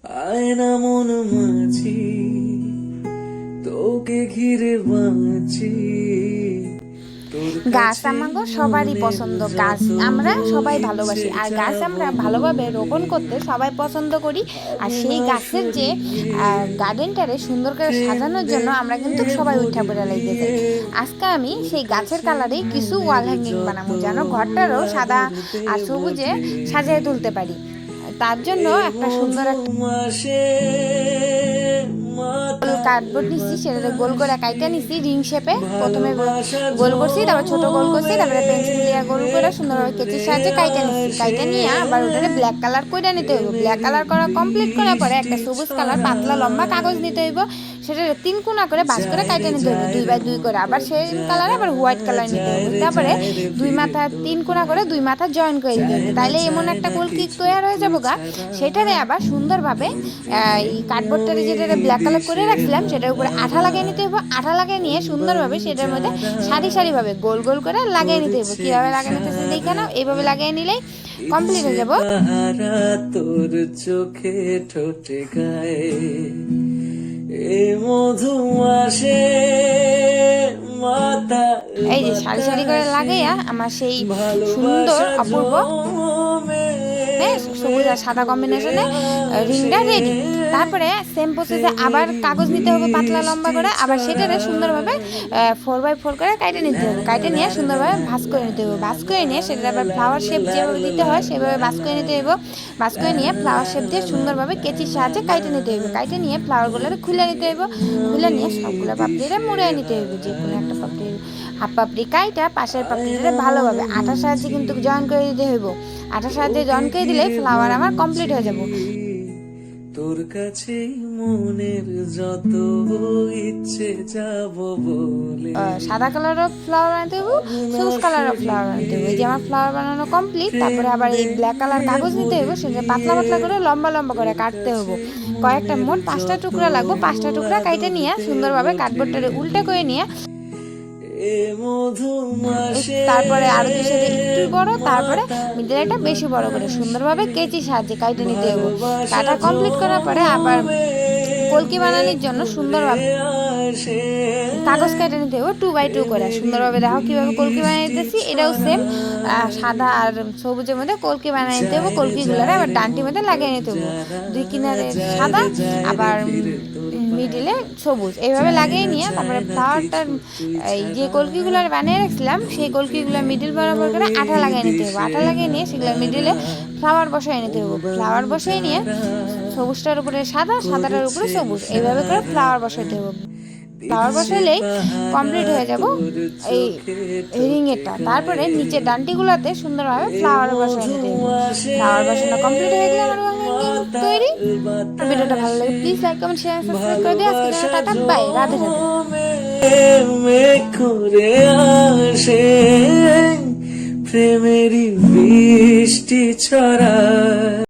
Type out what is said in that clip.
আয়না মন মাঝি তোকে ঘিরে বাঁচি। গাছ আমাকে সবারই পছন্দ। গাছ আমরা সবাই ভালোবাসি, আর গাছ আমরা ভালোভাবে রোপণ করতে সবাই পছন্দ করি। আর সেই গাছের যে গার্ডেনটারে সুন্দর করে সাজানোর জন্য আমরা কিন্তু সবাই উঠা পড়া লেগে যাই। আজকে আমি সেই গাছের কালারে কিছু ওয়াল হ্যাঙ্গিং বানাবো, যেন ঘরটারও সাদা আর সবুজে সাজিয়ে তুলতে পারি। তার জন্য একটা সুন্দর একটা কার্ডবোর্ড নিচ্ছি, সেটাতে গোল করে কাইটা নিচ্ছি রিং শেপে। প্রথমে গোল করছি, তারপর ছোট গোল করছি, তারপরে পেন্সিল দিয়ে গোল করে সুন্দরভাবে কেচির সাহায্যে কাইটা নিচ্ছি। কাইটা নিয়ে আবার ওটারে ব্ল্যাক কালার করে নিতে হইব। ব্ল্যাক কালার করা কমপ্লিট করার পরে একটা সবুজ কালার পাতলা লম্বা কাগজ নিতে হইব, সেটা 3 কোণা করে ভাঁজ করে কাইটা নিতে হইব 2x2 করে। আবার সেই কালারে আবার হোয়াইট কালার নিতে হইব। তারপরে 2 মাথা 3 কোণা করে 2 মাথা জয়েন করে দিতে হইব। তাইলে এমন একটা কলকি তৈরি হয়ে যাবো গা। সেটারে আবার সুন্দরভাবে এই কার্ডবোর্ডটারে যেটা ব্ল্যাক কালার করে রাখছিলাম সেটার উপরে আঠা লাগিয়ে নিতে হইব। আঠা লাগিয়ে নিয়ে সুন্দরভাবে সেটার মধ্যে সারি সারিভাবে গোল গোল করে লাগিয়ে নিতে হইব। কিভাবে লাগিয়ে নিতেছে দেখে নাও। এইভাবে লাগিয়ে নিলেই কমপ্লিট হয়ে যাব। তোর চোখে ঠোঁটে গায়ে এ মধু আসে মাতা। এই যে সারি সারি করে লাগাইয়া আমার সেই সুন্দর অপূর্ব সবুজ আর সাদা কম্বিনেশনে রিংটা রেডি। তারপরে সেম প্রসেসে আবার কাগজ নিতে হবে পাতলা লম্বা করে, আবার সেটারে সুন্দরভাবে 4x4 করে কাটে নিতে হবে। কাটে নিয়ে সুন্দরভাবে ভাঁজ করে নিতে হবে। ভাঁজ করে নিয়ে সেটা আবার ফ্লাওয়ার শেপ যেভাবে দিতে হয় সেভাবে ভাঁজ করে নিতে হবে। ভাঁজ করে নিয়ে ফ্লাওয়ার শেপ দিয়ে সুন্দরভাবে কেচির সাহায্যে কাটে নিতে হবে। কাটে নিয়ে ফ্লাওয়ারগুলো খুলে নিতে হবে। খুলে নিয়ে সবগুলো পাপড়িটা মুড়ে নিতে হবে। যে কোনো একটা পাপড়ি হাফ পাপড়ি কাইটা পাশের পাপড়িটা ভালোভাবে আটার সাহায্যে কিন্তু জয়েন করে দিতে হইব। আটার সাহায্যে জয়েন করে দিলে ফ্লাওয়ার আমার কমপ্লিট হয়ে যাব। তোর কাছে মনের যত ইচ্ছে যাব বলে। সাদা কালারের ফ্লাওয়ার আনতে হবে, সবুজ কালারের ফ্লাওয়ার আনতে হবে। এই যে আমার ফ্লাওয়ার বানানো কমপ্লিট। তারপরে আবার এই ব্ল্যাক কালার কাগজ নিতে হবে, সেটা পাতলা পাতলা করে লম্বা লম্বা করে কাটতে হবে। কয়েকটা মোট 5টা টুকরা লাগবে। 5টা টুকরা কাইটে নিয়ে সুন্দরভাবে কার্ডবোর্ডটারে উল্টে করে নিয়ে তারপরে আরো দুই সাইডে একটু বড়, তারপরে মিডলে একটা বেশি বড় করে সুন্দরভাবে কেচি সাহায্যে কাটে নিতে হবে। কাটা কমপ্লিট করার পরে আবার কলকি বানানোর জন্য সুন্দরভাবে কাগজ কেটে নিতে হবে 2x2 করে। সুন্দরভাবে দেখো কিভাবে কলকি বানিয়ে দিতেছি। এটাও সেম সাদা আর সবুজের মধ্যে কলকি বানিয়ে নিতে হবে। কলকিগুলোরে আবার ডানটির মধ্যে লাগিয়ে নিতে হবে। 2 কিনারে সাদা আবার মিডিলে সবুজ, এইভাবে লাগিয়ে নিয়ে তারপরে ফ্লাওয়ারটার এই যে কলকিগুলো বানিয়ে রাখছিলাম সেই কলকিগুলো মিডিল বরাবর করে আঠা লাগিয়ে নিতে হবে। আঠা লাগিয়ে নিয়ে সেগুলো মিডিলে ফ্লাওয়ার বসাই নিতে হবে। ফ্লাওয়ার বসাই নিয়ে সবুজটার উপরে সাদা, সাদাটার উপরে সবুজ, এইভাবে করে ফ্লাওয়ার বসাইতে হবে। ফ্লাওয়ার বসাইলেই কমপ্লিট হয়ে যাব এই রিংয়েরটা। তারপরে নিচে ডান্টিগুলোতে সুন্দরভাবে ফ্লাওয়ার বসাই নিতে হবে। ফ্লাওয়ার বসানো কমপ্লিট হয়ে গেলে আমার তৈরি। ভিডিওটা ভালো লাগে please like comment share subscribe করে দিও। আজকে টাটা বাই, রাধে রাধে। প্রেমেরই বৃষ্টি ছড়া।